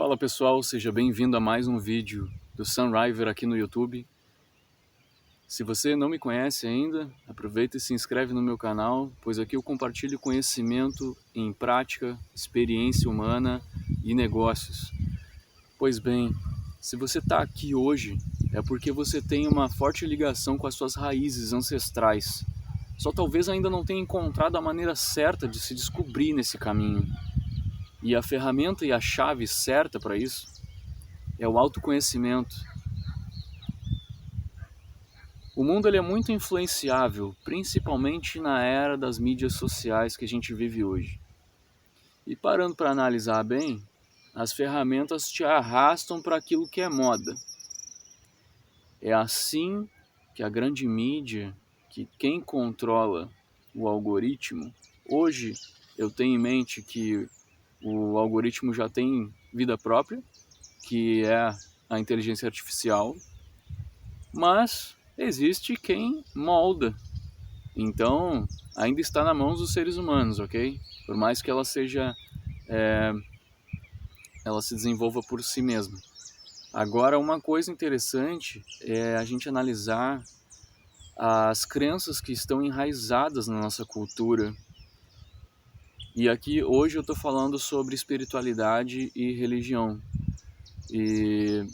Fala pessoal, seja bem-vindo a mais um vídeo do Sunriver aqui no YouTube. Se você não me conhece ainda, aproveita e se inscreve no meu canal, pois aqui eu compartilho conhecimento em prática, experiência humana e negócios. Pois bem, se você está aqui hoje, é porque você tem uma forte ligação com as suas raízes ancestrais. Só talvez ainda não tenha encontrado a maneira certa de se descobrir nesse caminho. E a ferramenta e a chave certa para isso é o autoconhecimento. O mundo ele é muito influenciável, principalmente na era das mídias sociais que a gente vive hoje. E parando para analisar bem, as ferramentas te arrastam para aquilo que é moda. É assim que a grande mídia, que quem controla o algoritmo, hoje eu tenho em mente que o algoritmo já tem vida própria, que é a inteligência artificial, mas existe quem molda. Então, ainda está na mão dos seres humanos, ok? Por mais que ela ela se desenvolva por si mesma. Agora, uma coisa interessante é a gente analisar as crenças que estão enraizadas na nossa cultura. E aqui, hoje, eu estou falando sobre espiritualidade e religião. E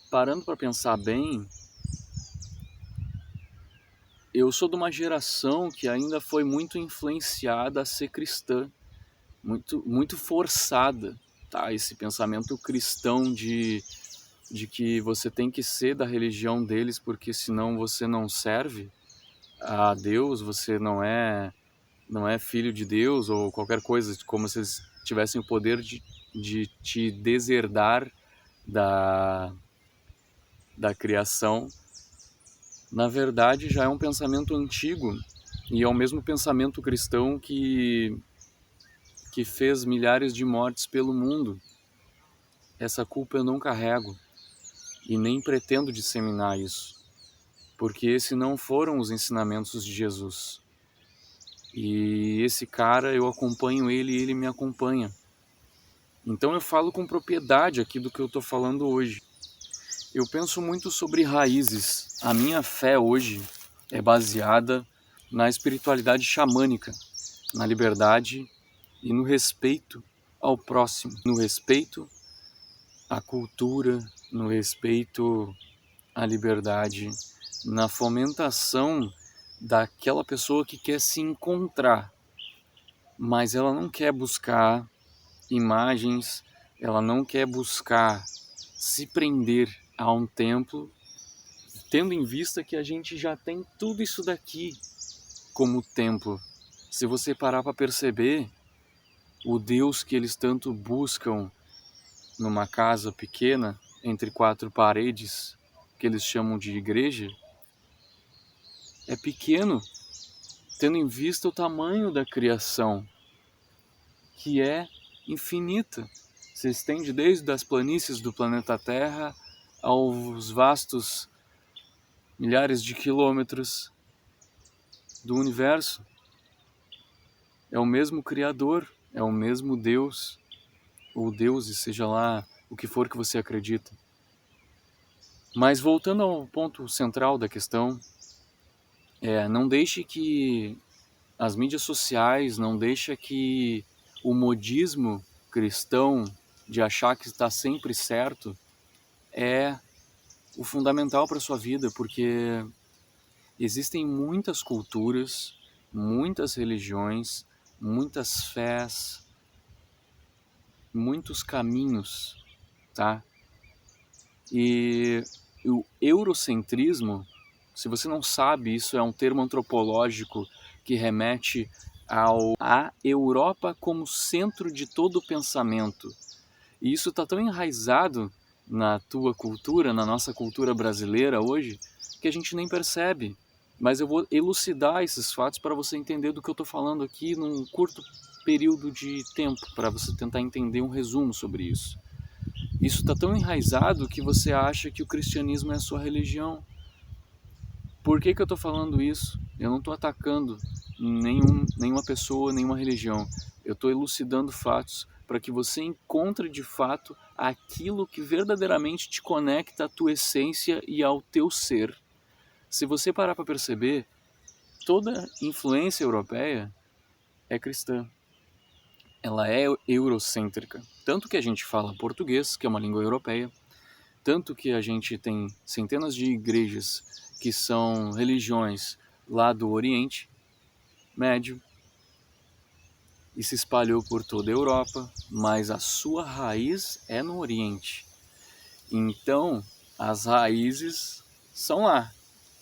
parando para pensar bem, eu sou de uma geração que ainda foi muito influenciada a ser cristã, muito forçada, tá? Esse pensamento cristão de que você tem que ser da religião deles porque senão você não serve a Deus, você não é filho de Deus ou qualquer coisa, como se eles tivessem o poder de te deserdar da criação. Na verdade, já é um pensamento antigo e é o mesmo pensamento cristão que fez milhares de mortes pelo mundo. Essa culpa eu não carrego e nem pretendo disseminar isso, porque esses não foram os ensinamentos de Jesus. E esse cara, eu acompanho ele e ele me acompanha. Então eu falo com propriedade aqui do que eu estou falando hoje. Eu penso muito sobre raízes. A minha fé hoje é baseada na espiritualidade xamânica, na liberdade e no respeito ao próximo, no respeito à cultura, no respeito à liberdade, na fomentação daquela pessoa que quer se encontrar, mas ela não quer buscar imagens, ela não quer buscar se prender a um templo, tendo em vista que a gente já tem tudo isso daqui como templo. Se você parar para perceber, o Deus que eles tanto buscam numa casa pequena, entre quatro paredes, que eles chamam de igreja, é pequeno, tendo em vista o tamanho da criação, que é infinita. Se estende desde as planícies do planeta Terra aos vastos milhares de quilômetros do universo. É o mesmo Criador, é o mesmo Deus, ou deuses, seja lá o que for que você acredita. Mas voltando ao ponto central da questão, não deixe que as mídias sociais, não deixe que o modismo cristão de achar que está sempre certo é o fundamental para a sua vida, porque existem muitas culturas, muitas religiões, muitas fés, muitos caminhos, tá? E o eurocentrismo, se você não sabe, isso é um termo antropológico que remete à Europa como centro de todo o pensamento. E isso está tão enraizado na tua cultura, na nossa cultura brasileira hoje, que a gente nem percebe. Mas eu vou elucidar esses fatos para você entender do que eu estou falando aqui num curto período de tempo, para você tentar entender um resumo sobre isso. Isso está tão enraizado que você acha que o cristianismo é a sua religião. Por que eu estou falando isso? Eu não estou atacando nenhuma pessoa, nenhuma religião. Eu estou elucidando fatos para que você encontre de fato aquilo que verdadeiramente te conecta à tua essência e ao teu ser. Se você parar para perceber, toda influência europeia é cristã. Ela é eurocêntrica. Tanto que a gente fala português, que é uma língua europeia, tanto que a gente tem centenas de igrejas que são religiões lá do Oriente Médio e se espalhou por toda a Europa, mas a sua raiz é no Oriente. Então, as raízes são lá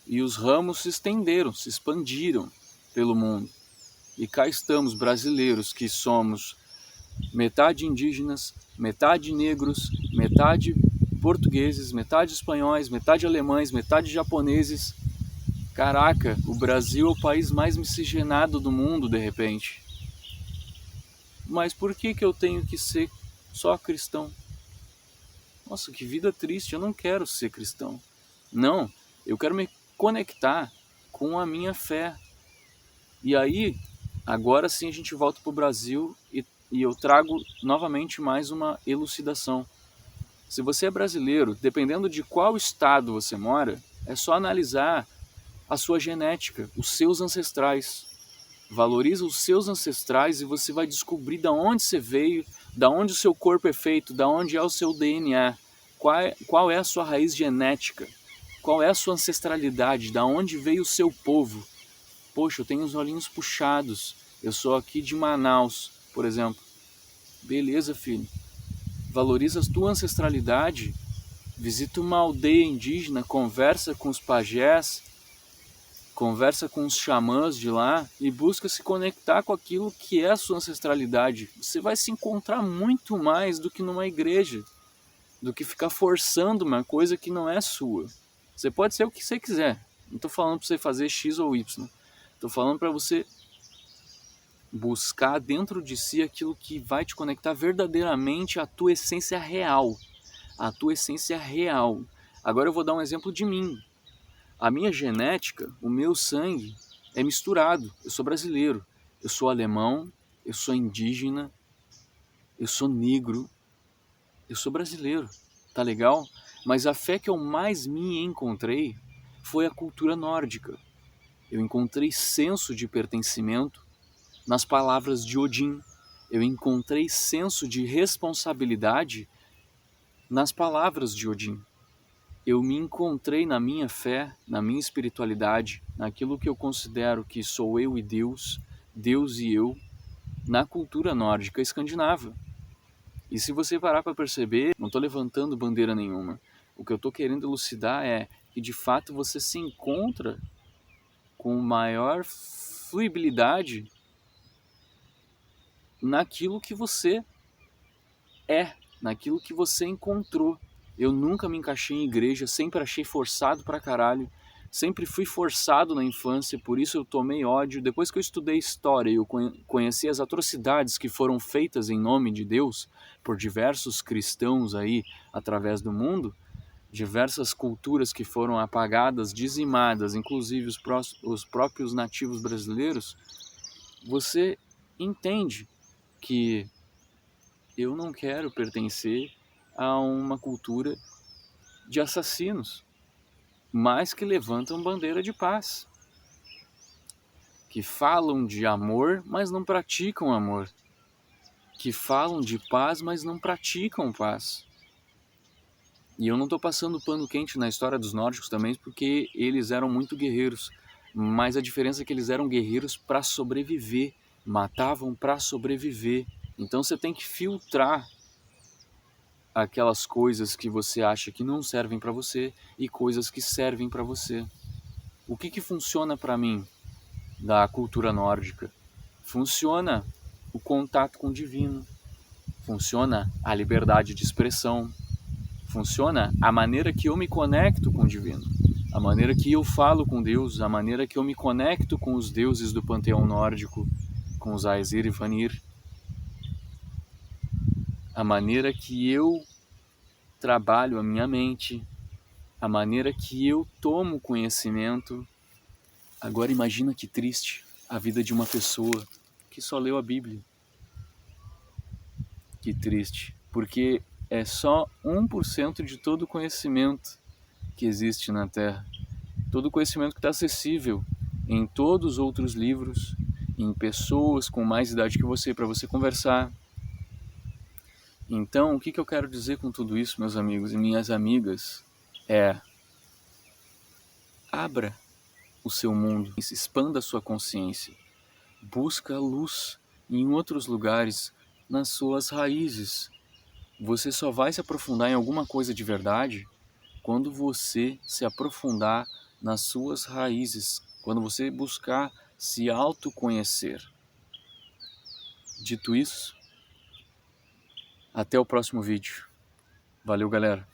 e os ramos se estenderam, se expandiram pelo mundo. E cá estamos, brasileiros, que somos metade indígenas, metade negros, metade portugueses, metade espanhóis, metade alemães, metade japoneses. Caraca, o Brasil é o país mais miscigenado do mundo, de repente. Mas por que eu tenho que ser só cristão? Nossa, que vida triste, eu não quero ser cristão. Não, eu quero me conectar com a minha fé. E aí, agora sim a gente volta para o Brasil e eu trago novamente mais uma elucidação. Se você é brasileiro, dependendo de qual estado você mora, é só analisar a sua genética, os seus ancestrais. Valoriza os seus ancestrais e você vai descobrir de onde você veio, de onde o seu corpo é feito, de onde é o seu DNA, qual é a sua raiz genética, qual é a sua ancestralidade, de onde veio o seu povo. Poxa, eu tenho os olhinhos puxados, eu sou aqui de Manaus, por exemplo. Beleza, filho. Valoriza a tua ancestralidade, visita uma aldeia indígena, conversa com os pajés, conversa com os xamãs de lá e busca se conectar com aquilo que é a sua ancestralidade. Você vai se encontrar muito mais do que numa igreja, do que ficar forçando uma coisa que não é sua. Você pode ser o que você quiser. Não estou falando para você fazer X ou Y. Estou falando para você buscar dentro de si aquilo que vai te conectar verdadeiramente à tua essência real. A tua essência real. Agora eu vou dar um exemplo de mim. A minha genética, o meu sangue é misturado. Eu sou brasileiro, eu sou alemão, eu sou indígena, eu sou negro, eu sou brasileiro. Tá legal? Mas a fé que eu mais me encontrei foi a cultura nórdica. Eu encontrei senso de pertencimento nas palavras de Odin. Eu encontrei senso de responsabilidade nas palavras de Odin. Eu me encontrei na minha fé, na minha espiritualidade, naquilo que eu considero que sou eu e Deus, Deus e eu, na cultura nórdica escandinava. E se você parar para perceber, não estou levantando bandeira nenhuma. O que eu estou querendo elucidar é que de fato você se encontra com maior fluibilidade naquilo que você é, naquilo que você encontrou. Eu nunca me encaixei em igreja, sempre achei forçado pra caralho, sempre fui forçado na infância, por isso eu tomei ódio. Depois que eu estudei história e eu conheci as atrocidades que foram feitas em nome de Deus por diversos cristãos aí através do mundo, diversas culturas que foram apagadas, dizimadas, inclusive os próprios nativos brasileiros, você entende que eu não quero pertencer a uma cultura de assassinos, mas que levantam bandeira de paz, que falam de amor, mas não praticam amor, que falam de paz, mas não praticam paz. E eu não estou passando pano quente na história dos nórdicos também, porque eles eram muito guerreiros, mas a diferença é que eles eram guerreiros para sobreviver, matavam para sobreviver. Então você tem que filtrar aquelas coisas que você acha que não servem para você e coisas que servem para você. O que funciona para mim da cultura nórdica? Funciona o contato com o divino, funciona a liberdade de expressão, funciona a maneira que eu me conecto com o divino, a maneira que eu falo com Deus, a maneira que eu me conecto com os deuses do panteão nórdico, com os Aesir e Vanir, a maneira que eu trabalho a minha mente, a maneira que eu tomo conhecimento. Agora imagina que triste a vida de uma pessoa que só leu a Bíblia. Que triste, porque é só 1% de todo o conhecimento que existe na Terra. Todo o conhecimento que está acessível em todos os outros livros, em pessoas com mais idade que você, para você conversar. Então, o que eu quero dizer com tudo isso, meus amigos e minhas amigas, é: abra o seu mundo, expanda a sua consciência, busca a luz em outros lugares, nas suas raízes. Você só vai se aprofundar em alguma coisa de verdade quando você se aprofundar nas suas raízes, quando você buscar se autoconhecer. Dito isso, até o próximo vídeo. Valeu, galera!